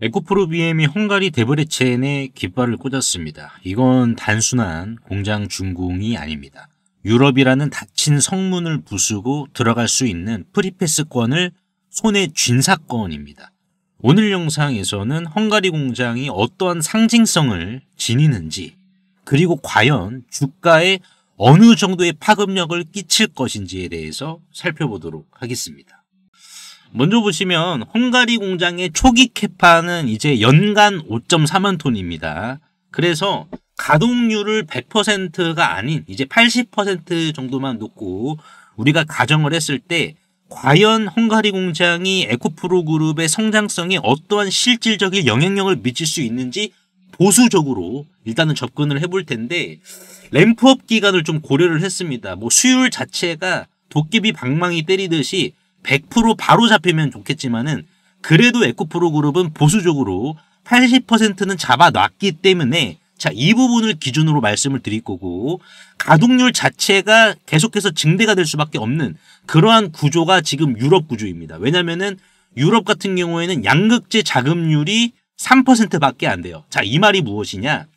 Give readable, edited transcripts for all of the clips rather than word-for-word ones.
에코프로 BM이 헝가리 데브레첸에 깃발을 꽂았습니다. 이건 단순한 공장 준공이 아닙니다. 유럽이라는 닫힌 성문을 부수고 들어갈 수 있는 프리패스권을 손에 쥔 사건입니다. 오늘 영상에서는 헝가리 공장이 어떠한 상징성을 지니는지, 그리고 과연 주가에 어느 정도의 파급력을 끼칠 것인지에 대해서 살펴보도록 하겠습니다. 먼저 보시면 헝가리 공장의 초기 캐파는 이제 연간 5.4만 톤입니다. 그래서 가동률을 100%가 아닌 이제 80% 정도만 놓고 우리가 가정을 했을 때 과연 헝가리 공장이 에코프로 그룹의 성장성에 어떠한 실질적인 영향력을 미칠 수 있는지 보수적으로 일단은 접근을 해볼 텐데, 램프업 기간을 좀 고려를 했습니다. 수율 자체가 도깨비 방망이 때리듯이 100% 바로 잡히면 좋겠지만은, 그래도 에코프로 그룹은 보수적으로 80%는 잡아놨기 때문에 이 부분을 기준으로 말씀을 드릴 거고, 가동률 자체가 계속해서 증대가 될 수밖에 없는 그러한 구조가 지금 유럽 구조입니다. 왜냐면은 유럽 같은 경우에는 양극재 자급률이 3%밖에 안 돼요. 이 말이 무엇이냐?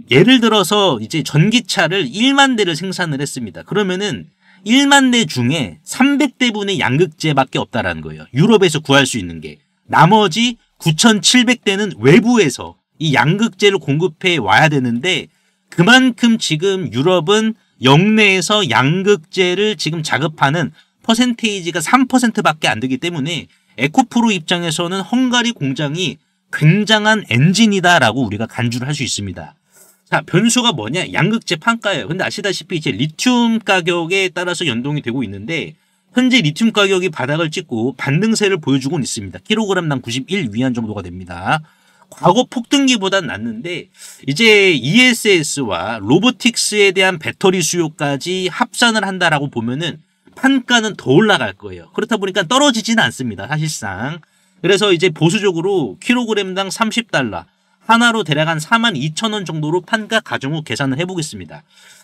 예를 들어서 이제 전기차를 1만 대를 생산을 했습니다. 그러면은 1만 대 중에 300대분의 양극재밖에 없다라는 거예요. 유럽에서 구할 수 있는 게. 나머지 9,700대는 외부에서 이 양극재를 공급해 와야 되는데, 그만큼 지금 유럽은 역내에서 양극재를 지금 자급하는 퍼센테이지가 3%밖에 안 되기 때문에 에코프로 입장에서는 헝가리 공장이 굉장한 엔진이다라고 우리가 간주를 할 수 있습니다. 변수가 뭐냐? 양극재 판가예요. 근데 아시다시피 이제 리튬 가격에 따라서 연동이 되고 있는데, 현재 리튬 가격이 바닥을 찍고 반등세를 보여주고는 있습니다. 킬로그램당 91위안 정도가 됩니다. 과거 폭등기보다는 낫는데, 이제 ESS와 로보틱스에 대한 배터리 수요까지 합산을 한다라고 보면은 판가는 더 올라갈 거예요. 그렇다 보니까 떨어지지는 않습니다, 사실상. 그래서 이제 보수적으로 킬로그램당 30달러, 하나로 대략 한 42,000원 정도로 판가 가정 후 계산을 해보겠습니다.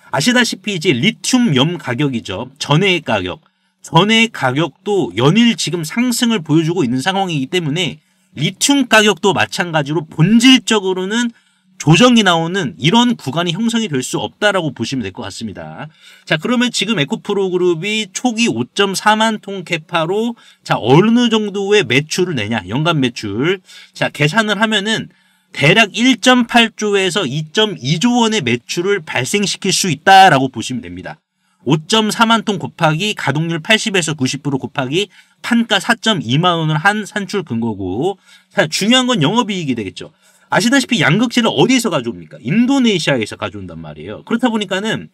아시다시피 이제 리튬염 가격이죠. 전해의 가격. 전해의 가격도 연일 지금 상승을 보여주고 있는 상황이기 때문에 리튬 가격도 마찬가지로 본질적으로는 조정이 나오는 이런 구간이 형성이 될 수 없다라고 보시면 될 것 같습니다. 그러면 지금 에코프로 그룹이 초기 5.4만 톤 캐파로 어느 정도의 매출을 내냐, 연간 매출. 계산을 하면은 대략 1.8조에서 2.2조 원의 매출을 발생시킬 수 있다라고 보시면 됩니다. 5.4만 톤 곱하기 가동률 80에서 90% 곱하기 판가 4.2만 원을 한 산출 근거고, 중요한 건 영업이익이 되겠죠. 아시다시피 양극재를 어디에서 가져옵니까? 인도네시아에서 가져온단 말이에요. 그렇다 보니까는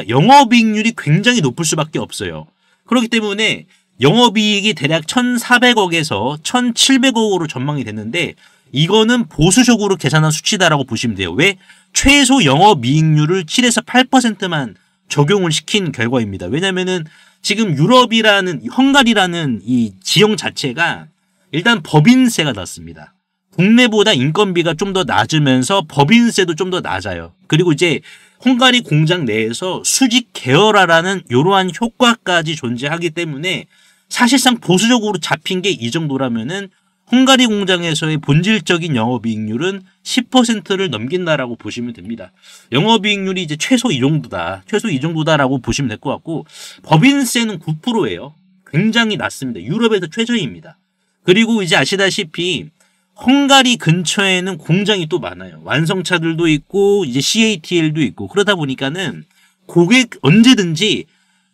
영업이익률이 굉장히 높을 수밖에 없어요. 그렇기 때문에 영업이익이 대략 1,400억에서 1,700억으로 전망이 됐는데, 이거는 보수적으로 계산한 수치다라고 보시면 돼요. 왜? 최소 영업이익률을 7에서 8%만 적용을 시킨 결과입니다. 왜냐면은 지금 유럽이라는, 헝가리라는 이 지형 자체가 일단 법인세가 낮습니다. 국내보다 인건비가 좀 더 낮으면서 법인세도 좀 더 낮아요. 그리고 이제 헝가리 공장 내에서 수직 계열화라는 이러한 효과까지 존재하기 때문에 사실상 보수적으로 잡힌 게 이 정도라면은 헝가리 공장에서의 본질적인 영업이익률은 10%를 넘긴다라고 보시면 됩니다. 영업이익률이 이제 최소 이 정도다. 최소 이 정도다라고 보시면 될 것 같고, 법인세는 9%예요. 굉장히 낮습니다. 유럽에서 최저입니다. 그리고 이제 아시다시피 헝가리 근처에는 공장이 또 많아요. 완성차들도 있고 이제 CATL도 있고, 그러다 보니까는 고객 언제든지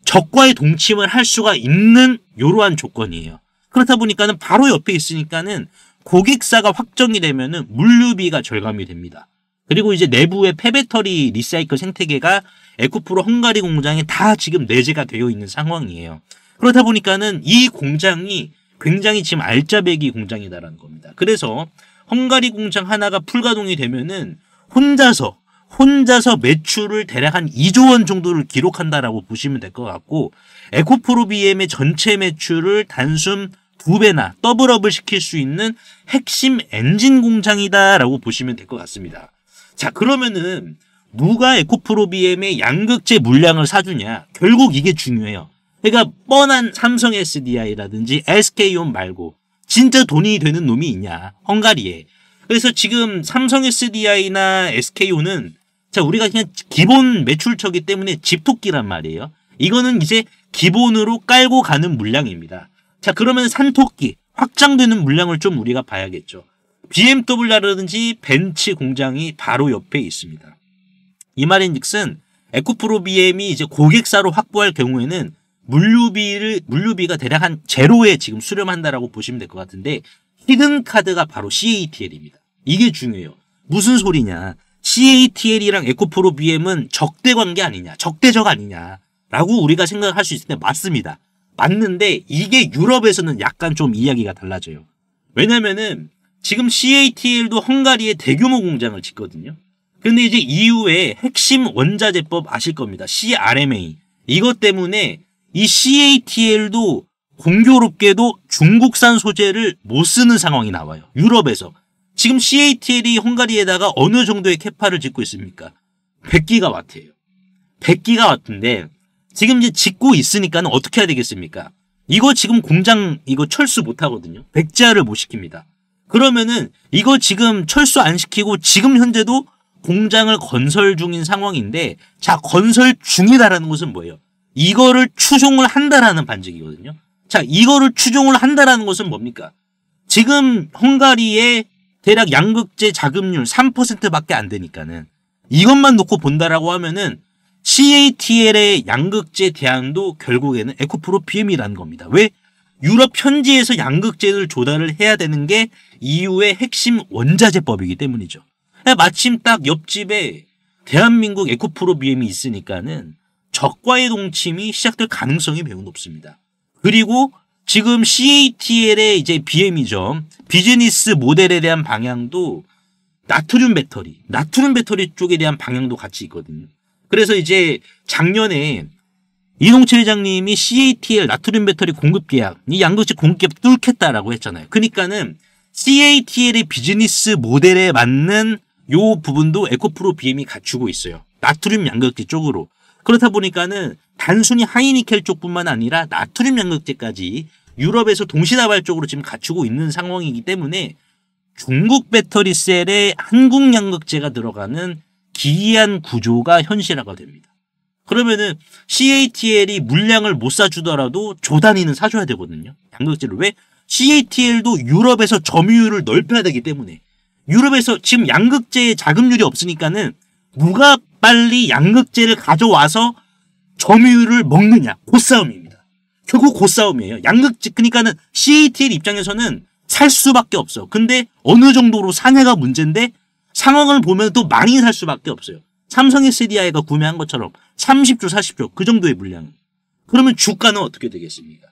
적과의 동침을 할 수가 있는 이러한 조건이에요. 그렇다 보니까는 바로 옆에 있으니까는 고객사가 확정이 되면은 물류비가 절감이 됩니다. 그리고 이제 내부의 폐배터리 리사이클 생태계가 에코프로 헝가리 공장에 다 지금 내재가 되어 있는 상황이에요. 그렇다 보니까는 이 공장이 굉장히 지금 알짜배기 공장이다라는 겁니다. 그래서 헝가리 공장 하나가 풀가동이 되면은 혼자서 매출을 대략 한 2조 원 정도를 기록한다라고 보시면 될 것 같고, 에코프로 BM의 전체 매출을 단순 2배나 더블업을 시킬 수 있는 핵심 엔진 공장이다라고 보시면 될 것 같습니다. 그러면은 누가 에코프로 BM의 양극재 물량을 사주냐? 결국 이게 중요해요. 그러니까 뻔한 삼성 SDI라든지 SK온 말고 진짜 돈이 되는 놈이 있냐, 헝가리에. 그래서 지금 삼성 SDI나 SKO는 자, 우리가 그냥 기본 매출처기 때문에 집토끼란 말이에요. 이거는 이제 기본으로 깔고 가는 물량입니다. 자, 그러면 산토끼, 확장되는 물량을 좀 우리가 봐야겠죠. BMW라든지 벤츠 공장이 바로 옆에 있습니다. 이 말인즉슨 에코프로 BM이 이제 고객사로 확보할 경우에는 물류비가 대략 한 제로에 지금 수렴한다라고 보시면 될 것 같은데, 히든 카드가 바로 CATL입니다. 이게 중요해요. 무슨 소리냐? CATL이랑 에코프로 BM은 적대 관계 아니냐, 적대적 아니냐라고 우리가 생각할 수 있을 때 맞습니다. 맞는데 이게 유럽에서는 약간 좀 이야기가 달라져요. 왜냐면은 지금 CATL도 헝가리에 대규모 공장을 짓거든요. 근데 이제 EU의 핵심 원자재법 아실 겁니다. CRMA. 이것 때문에 이 CATL도 공교롭게도 중국산 소재를 못 쓰는 상황이 나와요. 유럽에서. 지금 CATL이 헝가리에다가 어느 정도의 캐파를 짓고 있습니까? 100기가와트예요. 100기가와트인데 지금 이제 짓고 있으니까는 어떻게 해야 되겠습니까? 이거 지금 공장 이거 철수 못 하거든요. 백지화를 못 시킵니다. 그러면은 이거 지금 철수 안 시키고 지금 현재도 공장을 건설 중인 상황인데, 자, 건설 중이다라는 것은 뭐예요? 이거를 추종을 한다라는 반증이거든요. 자, 이거를 추종을 한다라는 것은 뭡니까? 지금 헝가리의 대략 양극재 자급률 3%밖에 안 되니까는 이것만 놓고 본다라고 하면은 CATL의 양극재 대안도 결국에는 에코프로 BM이라는 겁니다. 왜? 유럽 현지에서 양극재를 조달을 해야 되는 게 EU의 핵심 원자재법이기 때문이죠. 마침 딱 옆집에 대한민국 에코프로 BM이 있으니까는 적과의 동침이 시작될 가능성이 매우 높습니다. 그리고 지금 CATL의 이제 BM이죠. 비즈니스 모델에 대한 방향도 나트륨 배터리 쪽에 대한 방향도 같이 있거든요. 그래서 이제 작년에 이동철 회장님이 CATL 나트륨 배터리 공급 계약, 이 양극재 공급 계약 뚫겠다라고 했잖아요. 그러니까는 CATL의 비즈니스 모델에 맞는 요 부분도 에코프로 BM이 갖추고 있어요. 나트륨 양극재 쪽으로. 그렇다 보니까는 단순히 하이니켈 쪽뿐만 아니라 나트륨 양극재까지 유럽에서 동시다발적으로 지금 갖추고 있는 상황이기 때문에 중국 배터리 셀에 한국 양극재가 들어가는 기이한 구조가 현실화가 됩니다. 그러면은 CATL이 물량을 못 사주더라도 조단위는 사줘야 되거든요. 양극재를. 왜? CATL도 유럽에서 점유율을 넓혀야 되기 때문에. 유럽에서 지금 양극재의 자급률이 없으니까는 누가 빨리 양극재를 가져와서 점유율을 먹느냐. 고싸움입니다. 결국 고싸움이에요. 양극재, 그러니까는 CATL 입장에서는 살 수밖에 없어. 근데 어느 정도로 사냐가 문제인데 상황을 보면 또 많이 살 수밖에 없어요. 삼성 SDI가 구매한 것처럼 30조, 40조 그 정도의 물량. 그러면 주가는 어떻게 되겠습니까?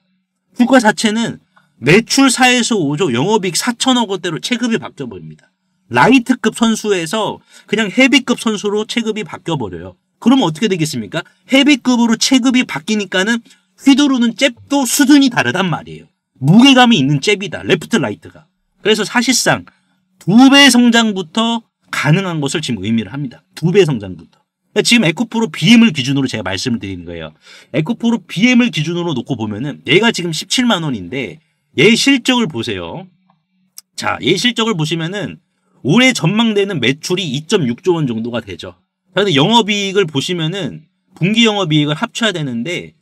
주가 자체는 매출 4에서 5조, 영업이익 4천억 원대로 체급이 바뀌어버립니다. 라이트급 선수에서 그냥 헤비급 선수로 체급이 바뀌어버려요. 그러면 어떻게 되겠습니까? 헤비급으로 체급이 바뀌니까는 휘두르는 잽도 수준이 다르단 말이에요. 무게감이 있는 잽이다. 레프트 라이트가. 그래서 사실상 2배 성장부터 가능한 것을 지금 의미를 합니다. 2배 성장부터. 지금 에코프로 BM을 기준으로 제가 말씀을 드리는 거예요. 에코프로 BM을 기준으로 놓고 보면은 얘가 지금 17만 원인데 얘 실적을 보세요. 자, 얘 실적을 보시면은 올해 전망되는 매출이 2.6조 원 정도가 되죠. 그런데 영업이익을 보시면은 분기 영업이익을 합쳐야 되는데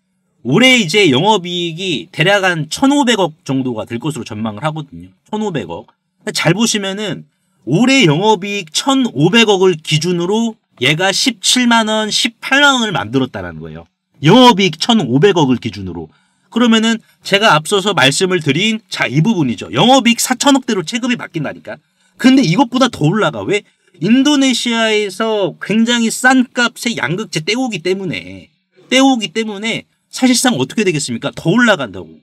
올해 이제 영업이익이 대략 한 1,500억 정도가 될 것으로 전망을 하거든요. 1,500억. 잘 보시면은 올해 영업이익 1,500억을 기준으로 얘가 17만 원, 18만 원을 만들었다는 거예요. 영업이익 1,500억을 기준으로. 그러면은 제가 앞서서 말씀을 드린 자, 이 부분이죠. 영업이익 4천억대로 체급이 바뀐다니까. 근데 이것보다 더 올라가. 왜? 인도네시아에서 굉장히 싼 값의 양극재 떼오기 때문에 사실상 어떻게 되겠습니까? 더 올라간다고.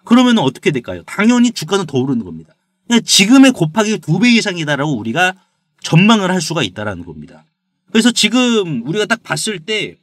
그러면 어떻게 될까요? 당연히 주가는 더 오르는 겁니다. 그러니까 지금의 곱하기 2배 이상이다라고 우리가 전망을 할 수가 있다라는 겁니다. 그래서 지금 우리가 딱 봤을 때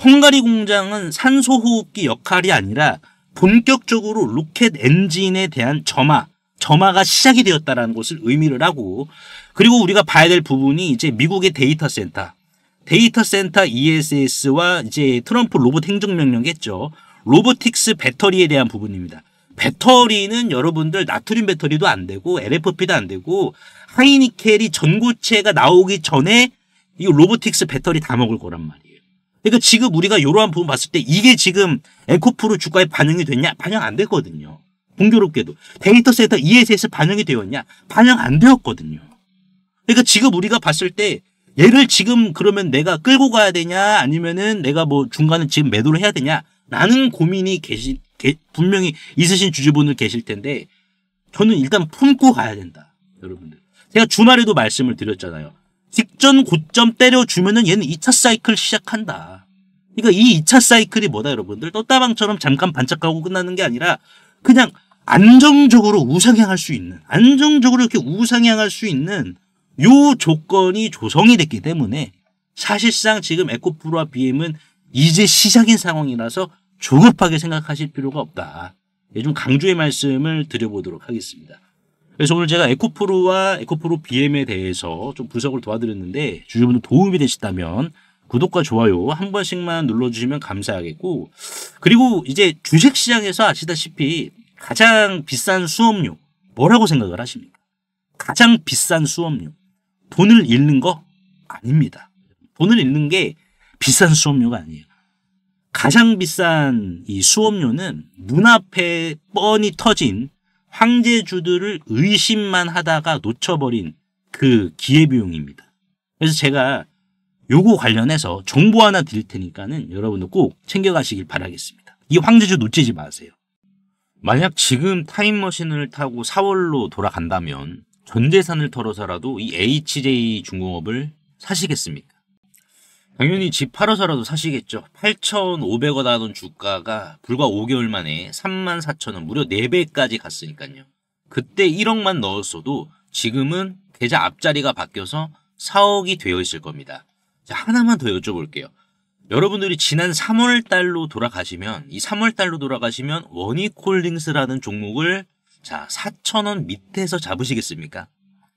헝가리 공장은 산소호흡기 역할이 아니라 본격적으로 로켓 엔진에 대한 점화가 시작이 되었다라는 것을 의미를 하고, 그리고 우리가 봐야 될 부분이 이제 미국의 데이터 센터 ESS와 이제 트럼프 로봇 행정명령겠죠. 로보틱스 배터리에 대한 부분입니다. 배터리는 여러분들 나트륨 배터리도 안 되고 LFP도 안 되고 하이니켈이 전고체가 나오기 전에 이 로보틱스 배터리 다 먹을 거란 말이에요. 그러니까 지금 우리가 이러한 부분 봤을 때 이게 지금 에코프로 주가에 반영이 됐냐? 반영 안 됐거든요. 공교롭게도. 데이터 센터 ESS 반영이 되었냐? 반영 안 되었거든요. 그러니까 지금 우리가 봤을 때 얘를 지금 그러면 내가 끌고 가야 되냐? 아니면은 내가 뭐 중간에 지금 매도를 해야 되냐? 라는 고민이 분명히 있으신 주주분들 계실 텐데 저는 일단 품고 가야 된다. 여러분들. 제가 주말에도 말씀을 드렸잖아요. 직전 고점 때려주면은 얘는 2차 사이클 시작한다. 그러니까 이 2차 사이클이 뭐다 여러분들? 떴다방처럼 잠깐 반짝하고 끝나는 게 아니라 그냥 안정적으로 우상향할 수 있는 안정적으로 이렇게 우상향할 수 있는 요 조건이 조성이 됐기 때문에 사실상 지금 에코프로와 BM은 이제 시작인 상황이라서 조급하게 생각하실 필요가 없다. 좀 강조의 말씀을 드려보도록 하겠습니다. 그래서 오늘 제가 에코프로와 에코프로 BM에 대해서 좀 분석을 도와드렸는데 주주분들 도움이 되셨다면 구독과 좋아요 한 번씩만 눌러주시면 감사하겠고 그리고 이제 주식시장에서 아시다시피 가장 비싼 수업료 뭐라고 생각을 하십니까? 가장 비싼 수업료 돈을 잃는 거 아닙니다. 돈을 잃는 게 비싼 수업료가 아니에요. 가장 비싼 이 수업료는 눈앞에 뻔히 터진 황제주들을 의심만 하다가 놓쳐버린 그 기회비용입니다. 그래서 제가 요거 관련해서 정보 하나 드릴 테니까는 여러분들 꼭 챙겨가시길 바라겠습니다. 이 황제주 놓치지 마세요. 만약 지금 타임머신을 타고 4월로 돌아간다면 전 재산을 털어서라도 이 HJ중공업을 사시겠습니까? 당연히 집 팔아서라도 사시겠죠. 8,500원 하던 주가가 불과 5개월 만에 34,000원 무려 4배까지 갔으니까요. 그때 1억만 넣었어도 지금은 계좌 앞자리가 바뀌어서 4억이 되어 있을 겁니다. 자, 하나만 더 여쭤볼게요. 여러분들이 지난 3월 달로 돌아가시면 이 3월 달로 돌아가시면 원익홀딩스라는 종목을 자 4,000원 밑에서 잡으시겠습니까?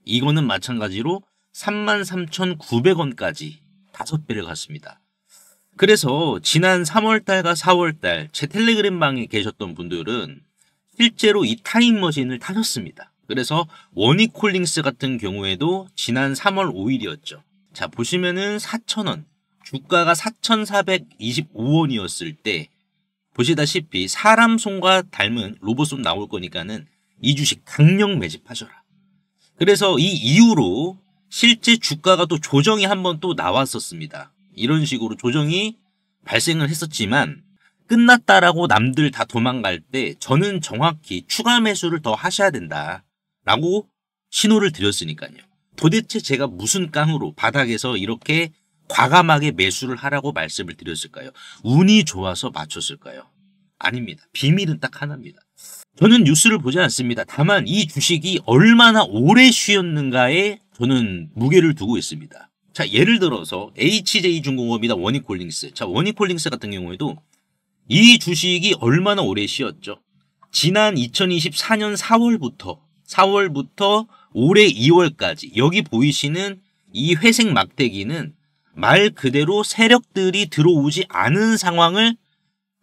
이거는 마찬가지로 33,900원까지 5배를 갔습니다. 그래서 지난 3월달과 4월달 제 텔레그램 방에 계셨던 분들은 실제로 이 타임머신을 타셨습니다. 그래서 원익홀딩스 같은 경우에도 지난 3월 5일이었죠. 자 보시면은 4,000원 주가가 4,425원이었을 때 보시다시피 사람 손과 닮은 로봇손 나올 거니까는 이 주식 강력 매집하셔라. 그래서 이 이후로 실제 주가가 또 조정이 한번 또 나왔었습니다. 이런 식으로 조정이 발생을 했었지만 끝났다라고 남들 다 도망갈 때 저는 정확히 추가 매수를 더 하셔야 된다라고 신호를 드렸으니까요. 도대체 제가 무슨 깡으로 바닥에서 이렇게 과감하게 매수를 하라고 말씀을 드렸을까요? 운이 좋아서 맞췄을까요? 아닙니다. 비밀은 딱 하나입니다. 저는 뉴스를 보지 않습니다. 다만 이 주식이 얼마나 오래 쉬었는가에 저는 무게를 두고 있습니다. 자, 예를 들어서 HJ중공업이나 원익홀딩스. 자, 원익홀딩스 같은 경우에도 이 주식이 얼마나 오래 쉬었죠? 지난 2024년 4월부터 올해 2월까지 여기 보이시는 이 회색 막대기는 말 그대로 세력들이 들어오지 않은 상황을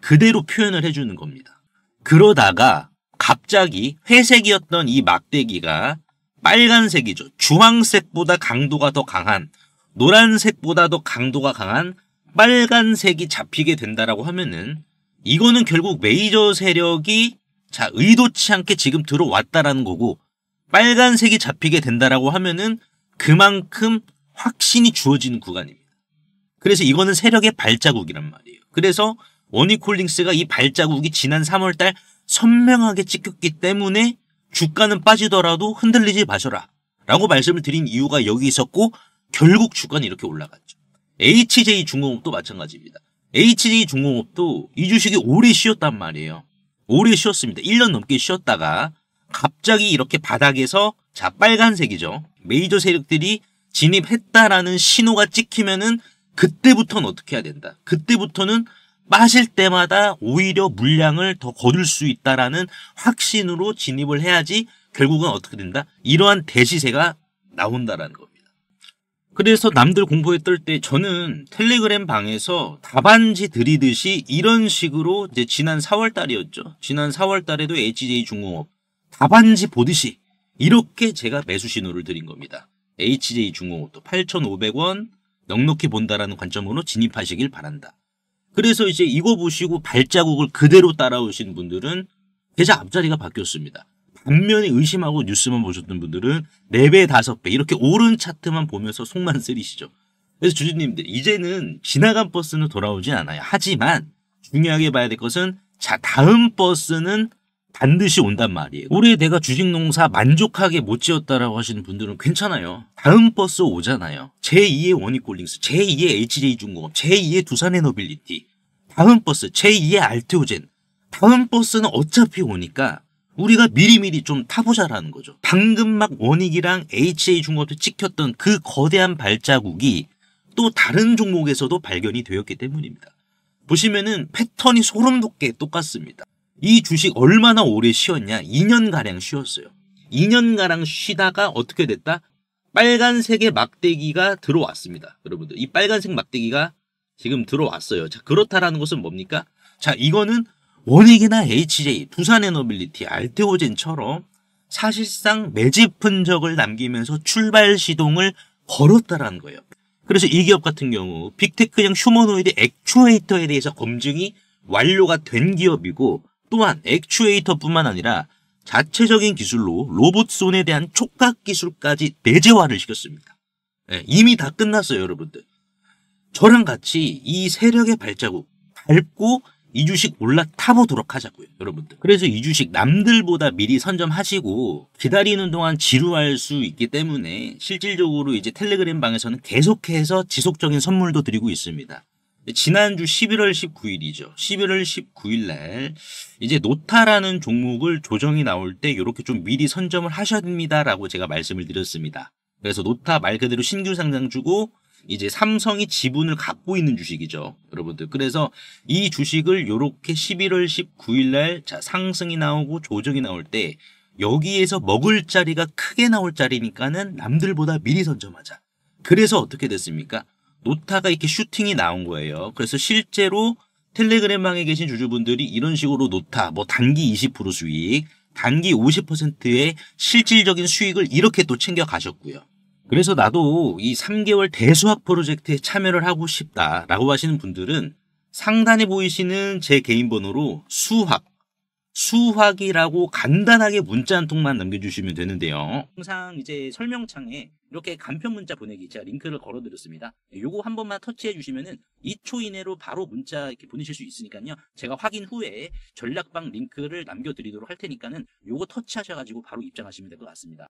그대로 표현을 해주는 겁니다. 그러다가 갑자기 회색이었던 이 막대기가 빨간색이죠. 주황색보다 강도가 더 강한 노란색보다 더 강도가 강한 빨간색이 잡히게 된다라고 하면은 이거는 결국 메이저 세력이 자 의도치 않게 지금 들어왔다라는 거고 빨간색이 잡히게 된다라고 하면은 그만큼 확신이 주어지는 구간입니다. 그래서 이거는 세력의 발자국이란 말이에요. 그래서 원익홀딩스가 이 발자국이 지난 3월달 선명하게 찍혔기 때문에 주가는 빠지더라도 흔들리지 마셔라 라고 말씀을 드린 이유가 여기 있었고 결국 주가는 이렇게 올라갔죠. HJ중공업도 마찬가지입니다. HJ중공업도 이 주식이 오래 쉬었단 말이에요. 오래 쉬었습니다. 1년 넘게 쉬었다가 갑자기 이렇게 바닥에서 자 빨간색이죠. 메이저 세력들이 진입했다라는 신호가 찍히면은 그때부터는 어떻게 해야 된다. 그때부터는 빠질 때마다 오히려 물량을 더 거둘 수 있다라는 확신으로 진입을 해야지 결국은 어떻게 된다? 이러한 대시세가 나온다라는 겁니다. 그래서 남들 공포에 떨 때 저는 텔레그램 방에서 답안지 드리듯이 이런 식으로 이제 지난 4월 달이었죠. 지난 4월 달에도 HJ중공업 답안지 보듯이 이렇게 제가 매수 신호를 드린 겁니다. HJ중공업도 8,500원 넉넉히 본다라는 관점으로 진입하시길 바란다. 그래서 이제 이거 보시고 발자국을 그대로 따라오신 분들은 계좌 앞자리가 바뀌었습니다. 반면에 의심하고 뉴스만 보셨던 분들은 4배, 5배 이렇게 오른 차트만 보면서 속만 쓰리시죠. 그래서 주주님들 이제는 지나간 버스는 돌아오진 않아요. 하지만 중요하게 봐야 될 것은 자 다음 버스는 반드시 온단 말이에요. 올해 내가 주식농사 만족하게 못 지었다라고 하시는 분들은 괜찮아요. 다음 버스 오잖아요. 제2의 원익골딩스, 제2의 HJ중공업, 제2의 두산에너빌리티, 다음 버스 제2의 알테오젠. 다음 버스는 어차피 오니까 우리가 미리미리 좀 타보자라는 거죠. 방금 막 원익이랑 HJ중공업도 찍혔던 그 거대한 발자국이 또 다른 종목에서도 발견이 되었기 때문입니다. 보시면은 패턴이 소름 돋게 똑같습니다. 이 주식 얼마나 오래 쉬었냐? 2년가량 쉬었어요. 2년가량 쉬다가 어떻게 됐다? 빨간색의 막대기가 들어왔습니다. 여러분들 이 빨간색 막대기가 지금 들어왔어요. 자 그렇다라는 것은 뭡니까? 자 이거는 원익이나 HJ, 두산에너빌리티, 알테오젠처럼 사실상 매집 흔적을 남기면서 출발 시동을 걸었다라는 거예요. 그래서 이 기업 같은 경우 빅테크형 휴머노이드 액추에이터에 대해서 검증이 완료가 된 기업이고 또한 액추에이터뿐만 아니라 자체적인 기술로 로봇손에 대한 촉각 기술까지 내재화를 시켰습니다. 네, 이미 다 끝났어요, 여러분들. 저랑 같이 이 세력의 발자국 밟고 이 주식 올라타보도록 하자고요, 여러분들. 그래서 이 주식 남들보다 미리 선점하시고 기다리는 동안 지루할 수 있기 때문에 실질적으로 이제 텔레그램 방에서는 계속해서 지속적인 선물도 드리고 있습니다. 지난주 11월 19일이죠. 11월 19일 날 이제 노타라는 종목을 조정이 나올 때 이렇게 좀 미리 선점을 하셔야 됩니다라고 제가 말씀을 드렸습니다. 그래서 노타 말 그대로 신규 상장주고 이제 삼성이 지분을 갖고 있는 주식이죠, 여러분들. 그래서 이 주식을 이렇게 11월 19일 날 자 상승이 나오고 조정이 나올 때 여기에서 먹을 자리가 크게 나올 자리니까는 남들보다 미리 선점하자. 그래서 어떻게 됐습니까? 노타가 이렇게 슈팅이 나온 거예요. 그래서 실제로 텔레그램방에 계신 주주분들이 이런 식으로 노타 뭐 단기 20% 수익, 단기 50%의 실질적인 수익을 이렇게 또 챙겨 가셨고요. 그래서 나도 이 3개월 대수학 프로젝트에 참여를 하고 싶다라고 하시는 분들은 상단에 보이시는 제 개인 번호로 수학이라고 간단하게 문자 한 통만 남겨주시면 되는데요. 항상 이제 설명창에 이렇게 간편 문자 보내기 제가 링크를 걸어드렸습니다. 요거 한 번만 터치해 주시면은 2초 이내로 바로 문자 이렇게 보내실 수 있으니까요. 제가 확인 후에 전략방 링크를 남겨드리도록 할 테니까는 요거 터치하셔가지고 바로 입장하시면 될 것 같습니다.